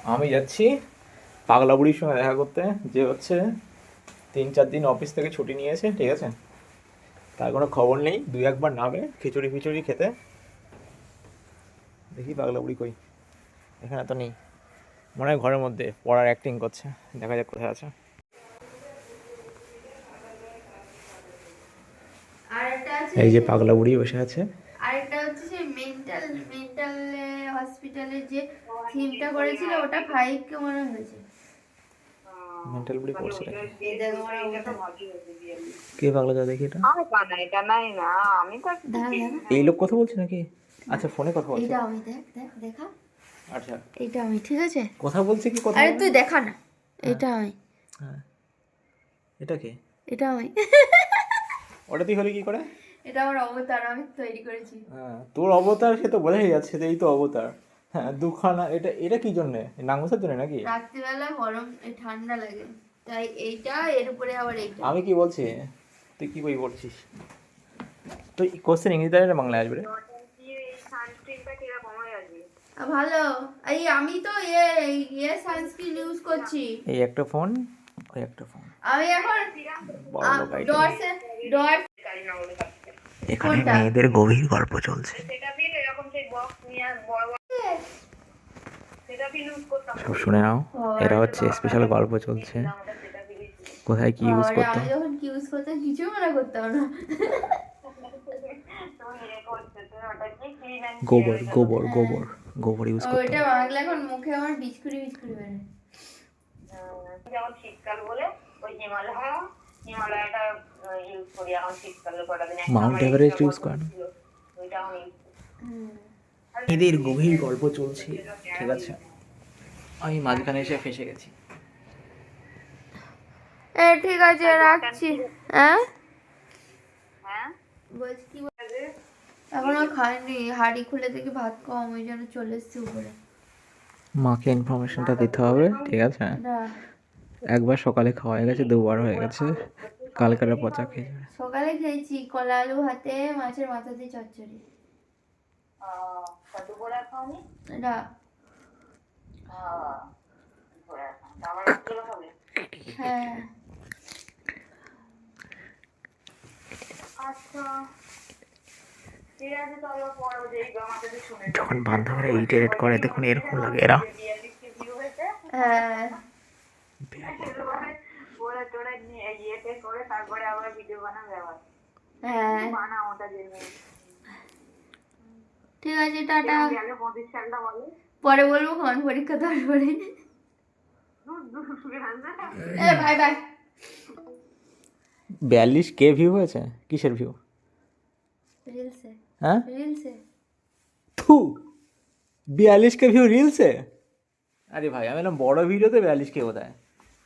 আমি যাচ্ছি পাগলা বুড়ির সঙ্গে দেখা করতে, যে হচ্ছে 3-4 দিন অফিস থেকে ছুটি নিয়েছে, ঠিক আছে? তার কোনো খবর নেই, 2-1 বার নামে খিচুড়ি ফিচুড়ি খেতে। দেখি পাগলা বুড়ি কই, এখানে তো নেই, মনে হয় ঘরের মধ্যে পড়ার অ্যাক্টিং করছে। দেখা যাক কোথায় আছে। আরেকটা আছে এই যে পাগলা বুড়ি বসে আছে। আরেকটা হচ্ছে সেই মেন্টাল মেন্টাল হসপিটালের যে থিমটা করেছিল ওটা 5 কে মনে হয়েছে। মেন্টাল বুড়ি পড়ছে নাকি? এই দেখো আমার অবস্থা। কে পাগলা, যা দেখি এটা। দাঁড়া দাঁড়া, এই লোক কথা বলছে নাকি? আচ্ছা, ফোনে কথা বলছে। এইটা আমি, দেখ দেখ দেখা, আচ্ছা, এইটা আমি, ঠিক আছে? কথা বলছে কি কথা আরে বলে? তুই দেখা না, হ্যাঁ, এটা আমি, হ্যাঁ, এটা কে? এটা আমি। ওটা তুই হলি কি করে? এটা আমার অবতার, আমি তৈরি করেছি। হ্যাঁ, তোর অবতার সে তো বোঝাই যাচ্ছে যে এই তো অবতার। হ্যাঁ, দুখানা। এটা এটা কি জন্যে? নাঙ্গসার জন্য নাকি? রাত্রিবেলা গরম ঠান্ডা লাগে, তাই এইটা, এর উপরে আবার এইটা। আমি কি বলছি, তুই কি বই পড়ছিস? তুই কোশ্চেন ইংরেজিতে আসবে না বাংলায় আসবে রে? ভালো। এই আমি তো সানস্ক্রিন ইউজ করছি। এই একটা ফোন, ওই একটা ফোন। আমি এখন বড় লোক আইটেম। ডটস ডট এখানে কোনটা? মেয়েদের গভীর গল্প চলছে। সব শুনে নাও, এটা হচ্ছে স্পেশাল গল্প চলছে। কোথায় কি ইউজ করতে আমি যখন কি ইউজ করতাম কিছু মনে করতাম না। গোবর গোবর গোবর গোবর ইউজ করতে ওইটা বাংলা এখন মুখে আমার বিচকুড়ি বিচকুড়ি বেরোয়। যেমন শীতকাল বলে ওই হিমালয়টা ইউজ করি এখন শীতকালের কটা দিন। মাউন্ট এভারেস্ট ইউজ করেন। ওইটা আমি এদের গভীর গল্প চলছে, ঠিক আছে? আমি মাঝখানে এসে ফেসে গেছি। ঠিক আছে, রাখছি। হ্যাঁ হ্যাঁ বলছি কি এখনো খাইনি, হাঁড়ি খুলে দেখি ভাত কম, ওই জন্য চলে এসছি উপরে। মাকে ইনফরমেশনটা দিতে হবে, ঠিক আছে? না, একবার সকালে খাওয়া হয়ে গেছে, 2বার হয়ে গেছে। কালকের পচা খেয়ে যাবে। সকালে খেয়েছি কলা আলু ভাতে মাছের মাথা দিয়ে চচ্চড়ি। দুপুরে খাওনি? না, আমার চলে খাবে। হ্যাঁ আচ্ছা ঠিক আছে, তাহলে পরে যেই আমাকে শুনে যখন বান্ধবীরা ইরিটেট করে দেখুন এরকম লাগে এরা। হ্যাঁ ওরা তোরা ইয়েতে করে তারপরে আবার ভিডিও বানাবে আবার হ্যাঁ বানা ওটা জেনে। ঠিক আছে, টাটা। গেলে 25 সালটা বলে পরে বলবো কোন পরীক্ষা তারপরে। Bye bye. 42K ভিউ হয়েছে? কিসের ভিউ? রিলসে, হ্যাঁ, রিলসে। থু, 42K ভিউ রিলসে? আরে ভাই, আমি বললাম বড় ভিডিওতে 42K কোথায়?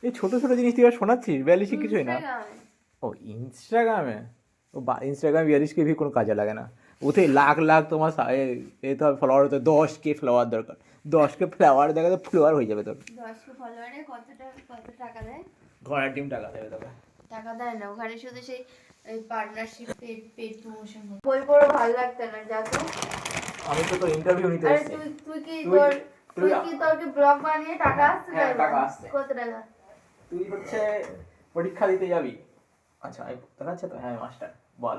এই ছোট ছোট জিনিস তুই আর শোনাচ্ছিস, 42 কিছুই না। ও ইনস্টাগ্রামে, ও ইনস্টাগ্রামে 42K ভিউ কোনো কাজে লাগে না। ওতে লাখ লাখ তোমার তো ফলোয়ার হতে 10K ফলোয়ার দরকার। 10K ফ্লাওয়ার দেখা তো ফ্লোয়ার হয়ে যাবে তোর। 10 ফলোয়ারে কত টাকা দেয়? ঘোড়ার টিম টাকা দেবে তোকে। টাকা দেয় না ওখানে, শুধু সেই পার্টনারশিপ পেড প্রমোশন। বই পড়ো ভালো লাগতো না, যা তো। আমি তো তোর ইন্টারভিউ নিতে আরে এসেছি। তুই কি তোর কি ব্লগ বানিয়ে টাকা আসছে? হ্যাঁ, টাকা আসছে। কত টাকা? তুই হচ্ছে পরীক্ষা দিতে যাবি। আচ্ছা, দেখা যাচ্ছে তো? হ্যাঁ মাস্টার, বল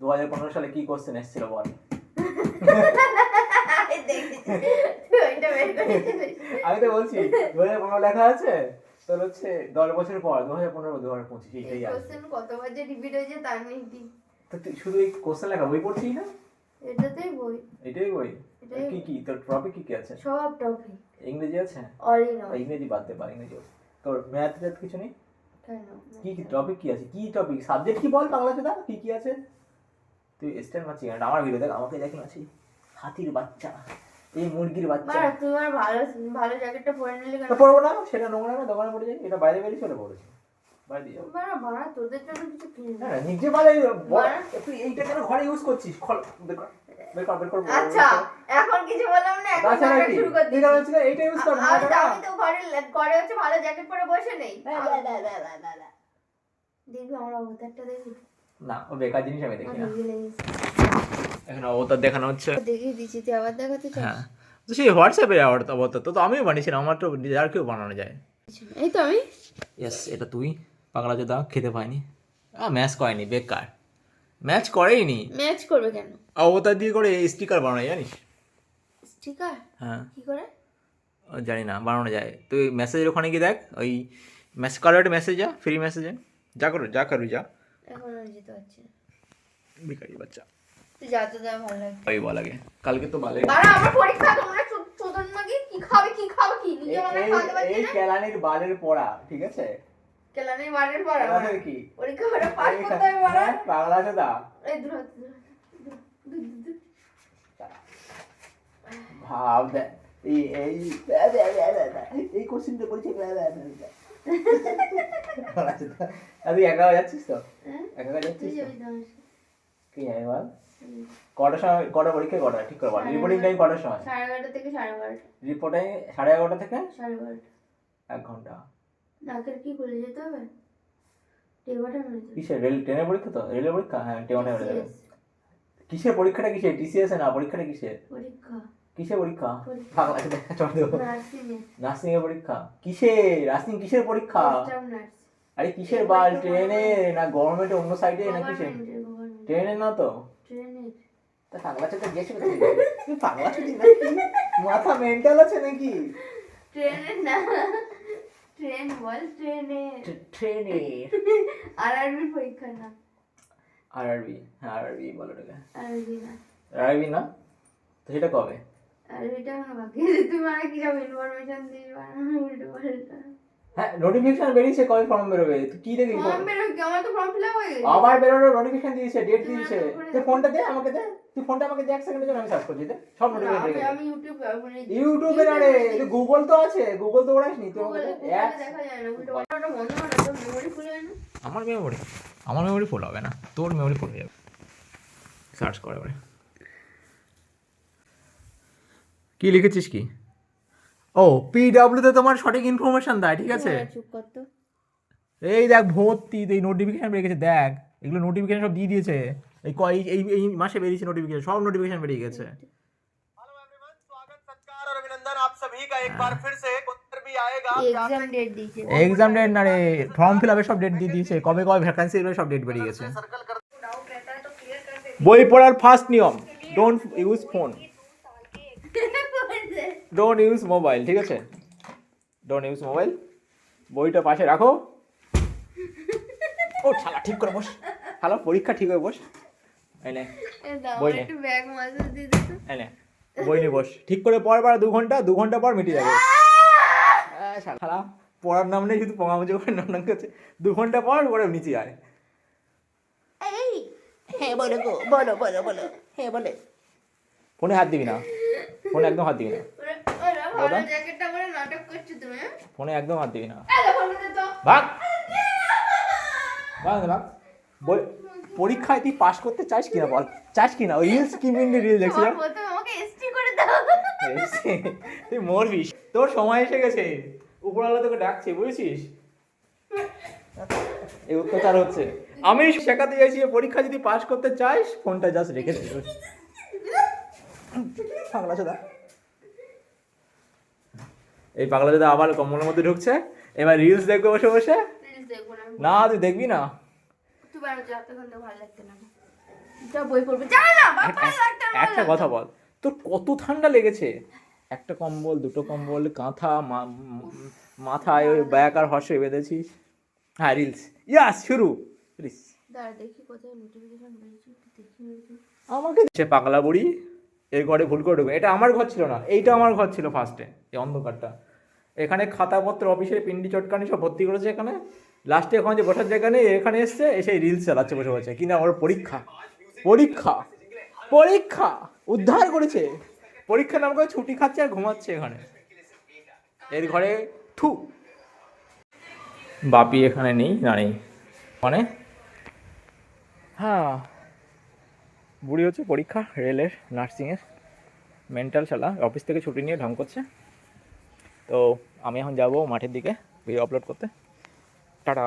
2015 সালে কি কোশ্চেন এসেছিল বল। আমি তো বলছি 2015 লেখা আছে, তোর হচ্ছে 10 বছর পর 2015 2025 এইটাই আছে। কোশ্চেন কতবার যে রিপিট হয়েছে তার নেই ঠিক। তো তুই শুধু এই কোশ্চেন লেখা বই পড়ছিস না? এটাতেই বই, এটাই বই? এটাই। কি কি তোর টপিক কি কি আছে? সব টপিক। ইংরেজি আছে? অলই নয়। ইংরেজি বাদ দে, পার ইংরেজি আছে। তোর ম্যাথ কিছু নেই? কেন? কি কি টপিক কি আছে? কি টপিক সাবজেক্ট কি বল বাংলাতে, দা কি কি আছে? তুই স্ট্যান্ড মারছিস না? আমার ভিডিও দেখ, আমাকে দেখি মারছি। হাতির বাচ্চা, এই মুরগির বাচ্চা। মারা তুই আমার ভালো ভালো জ্যাকেটটা পরে নিলি কেন? তো পড়বো না, সেটা নোংরা না, দোকানে পড়ে যাই। এটা বাইরে বেরিয়ে চলে পড়েছে, বাইরে দিয়ে যাবো। মারা মারা তোদের জন্য কিছু কিনবি। হ্যাঁ, নিজে বাইরে তুই এইটা কেন ঘরে ইউজ করছিস? খল, বের কর বের কর বের কর। আচ্ছা, এখন কিছু বললাম না, এখন তাছাড়া দেখা কি? শুরু করে তুই দিবি। হচ্ছে এইটা ইউজ কর না। আমি তো ঘরে হচ্ছে ভালো জ্যাকেট পরে বসে নেই। দেখবি আমার অবতারটা দেখবি। না, ও বেকার জিনিস আমি দেখি না। আমার হেভি লেগেছে। এখন অবতার দেখানো হচ্ছে। দেখিয়ে দিচ্ছি, তুই আবার দেখাতে চাস? হ্যাঁ, তো সেই হোয়াটসঅ্যাপে অবতার তো আমিও বানিয়েছিলাম, আমার তো আর কেউ বানানো যায়। এই তো আমি ইয়েস, এটা তুই পাগলা চোদা, খেতে পাইনি, ম্যাচ করেনি, বেকার, ম্যাচ করেইনি। ম্যাচ করবে কেন? অবতার দিয়ে করে স্টিকার বানানো যায়, জানিস? স্টিকার হ্যাঁ, কি করে? জানি না, বানানো যায়। তুই মেসেজের ওখানে গিয়ে দেখ, ওই মেসেজ কারো একটা মেসেজ, যা ফ্রি মেসেজে যা করো, যা করবি যা। এখন আমি যেতে পারছি না। ভিখারি বাচ্চা, তুই যা তো যা, ভালো লাগে। ওই বল আগে, কালকে তো বালে বাড়া আমার পরীক্ষা, তোমরা চোদন মাগি কি খাবে কি নিজে বানায় খাওয়াতে পারছি এই না। কেলানির বালের পড়া, ঠিক আছে? কেলানি মারের পড়া কেলানির কি পরীক্ষা ওটা পাস করতে হবে বাড়া। পাগলা চোদা, এই দূর ভাব দেখ, এই এই এই কোশ্চেনটা পড়ছে, তুই একা যাচ্ছিস তো? একা যাচ্ছিস তো? কি জানি বল, কটার সময়, কটা পরীক্ষা, কটা ঠিক করে বল। রিপোর্টিং টাইম কটার সময়? 11:30 থেকে 12:30। রিপোর্টিং 11:30 থেকে 12:30। 1 ঘন্টা। নাকের কি খুলে যেতে হবে? টেবাটা মেরে যেতে কিসের রেল, ট্রেনের পরীক্ষা তো? রেলের পরীক্ষা, হ্যাঁ ট্রেনে মেরে যাবে। কিসের পরীক্ষাটা, কিসের? টিসিএস না, পরীক্ষাটা কিসের? পরীক্ষা কিসের পরীক্ষা? পাগলা চোদা, চল দেবো। নার্সিং এ। নার্সিং এর পরীক্ষা? কিসের নার্সিং, কিসের পরীক্ষা? Staff nurse. আরে কিসের বাল, ট্রেনে না গভর্নমেন্টের অন্য সাইডে না কিসের? ট্রেনে না তো? ট্রেনের। তা পাগলা চোদা গেছে কোথায়? তুই পাগলা চোদা নাকি? মাথা মেন্টাল আছে নাকি? ট্রেনের না, ট্রেন বল, ট্রেনের। ট্রেনে আরআরবি পরীক্ষা না। আরআরবি, হ্যাঁ আরআরবি বলো টাকা। আরআরবি না, আরআরবি না তো সেটা কবে? আরআরবিটা এখনো বাকি আছে। তুমি মানে কি সব ইনফরমেশন দিই উল্টো পাল্টা। হ্যাঁ নোটিফিকেশন বেরিয়েছে, কবে ফর্ম বেরোবে? তুই কি দেখি? ফর্ম বেরোয় কি? আমার তো ফর্ম ফিল আপ হয়ে গেছে। আবার বেরোনোর নোটিফিকেশন দিয়েছে, ডেট দিয়েছে। তুই ফোনটা দে আমাকে, দে তুই ফোনটা আমাকে দে, 1 সেকেন্ডের জন্য আমি সার্চ করছি, দে সব নোটিফিকেশন আমি বেরিয়ে আমি ইউটিউব ইউটিউবে না রে, গুগল তো আছে, গুগল তো ওড়াইনি তুই আমাকে দে। দেখা যায় না, উল্টো পাল্টা বন্ধ করে তো মেমরি ফুল হয় না। আমার মেমোরি ফুল হবে না, তোর মেমোরি ফুল হয়ে যাবে। সার্চ করে এবারে কি লিখেছিস কি? ও পিডব্লিউতে তোমার সঠিক ইনফরমেশন দেয়, ঠিক আছে? চুপ কর তো। এই দেখ ভর্তি, এই নোটিফিকেশন বেরিয়ে গেছে, দেখ এগুলো নোটিফিকেশন সব দিয়ে দিয়েছে। এই এই এই মাসে বেরিয়েছে নোটিফিকেশন, সব নোটিফিকেশন বেরিয়ে গেছে। और अभिनंदन आप सभी का एक बार फिर से उत्तर भी आएगा। এক্সাম ডেট দিয়েছে। এক্সাম ডেট না রে, ফর্ম ফিল আপের সব ডেট দিয়ে দিয়েছে, কবে কবে ভ্যাকান্সি এর সব ডেট বেরিয়ে গেছে। বই পড়ার ফার্স্ট নিয়ম, don't use phone, don't use mobile, ঠিক আছে? Don't use mobile. বইটা পাশে রাখো। ও শালা ঠিক করে বস, শালা পরীক্ষা ঠিক হয়ে বস। এই নে বই নে, একটু ব্যাগ মাসাজ দিয়ে দে তো। এই নে বই নিয়ে বস, ঠিক করে পড়, 2 ঘন্টা পর মিটে যাবে। শালা পড়ার নাম নেই, শুধু পঙামুচি করে নাম করছে। 2 ঘন্টা পর করে নিচে আয়। এই হ্যাঁ বলো গো, বলো বলো বলো, হ্যাঁ বলে। ফোনে হাত দিবি না, ফোনে একদম হাত দিবি না, ওরা ভালো জ্যাকেটটা পরে নাটক করছো তুমি। ফোনে একদম হাত দিবি না। এলো ফোন দে তো। ভাগ ভাগ ভাগ। বই পরীক্ষায় তুই পাস করতে চাস কিনা বল, চাস কিনা? ওই রিলস কি মিনিট রিল দেখছিলাম, প্রথমে আমাকে এসটি করে দাও। তুই মরবি, তোর সময় এসে গেছে, উপরওয়ালা তোকে ডাকছে, বুঝেছিস? এই অত্যাচার হচ্ছে। আমি শেখাতে চাইছি পরীক্ষা যদি পাস করতে চাস ফোনটা জাস্ট রেখে দে। পাগলা চোদা, এই পাগলা চোদা আবার কম্বলের মধ্যে ঢুকছে, এবার রিলস দেখবে বসে বসে। প্লিজ দেখো না। না তুই দেখবি না। তুই বারো যাতে ঘন্টা ভালো লাগতে না। যা বই পড়বে, যা না বাবা লাগতে না। একটা কথা বল, তোর কত ঠান্ডা লেগেছে? একটা কম্বল, 2টো কম্বল, কাঁথা, মাথায় ওই ব্যাগ আর হর্ষে বেঁধেছিস। হ্যাঁ রিলস, ইয়াস শুরু। প্লিজ দাঁড়া দেখি কোথায় নোটিফিকেশন বেরিয়েছে, একটু দেখি। আমাকে সে পাগলা বুড়ি এর ঘরে ভুল করে ঢুকবে। এটা আমার ঘর ছিল না, এইটা আমার ঘর ছিল ফার্স্টে, এই অন্ধকারটা। এখানে খাতাপত্র, অফিসের পিন্ডি চটকানি সব ভর্তি করেছে এখানে। লাস্টে এখন যে বসার জায়গা নেই, এখানে এসছে, এসে রিলস চালাচ্ছে বসে বসে। কিন্তু আমার পরীক্ষা পরীক্ষা পরীক্ষা উদ্ধার করেছে। পরীক্ষা নাম করে ছুটি খাচ্ছে আর ঘুমাচ্ছে এখানে এর ঘরে। থু, বাপি এখানে নেই, না নেই মানে। হ্যাঁ বুড়ি হচ্ছে পরীক্ষা, রেলের নার্সিংয়ের, মেন্টাল শালা, অফিস থেকে ছুটি নিয়ে ঢং করছে। তো আমি এখন যাব মাঠের দিকে ভিডিও আপলোড করতে। টাটা।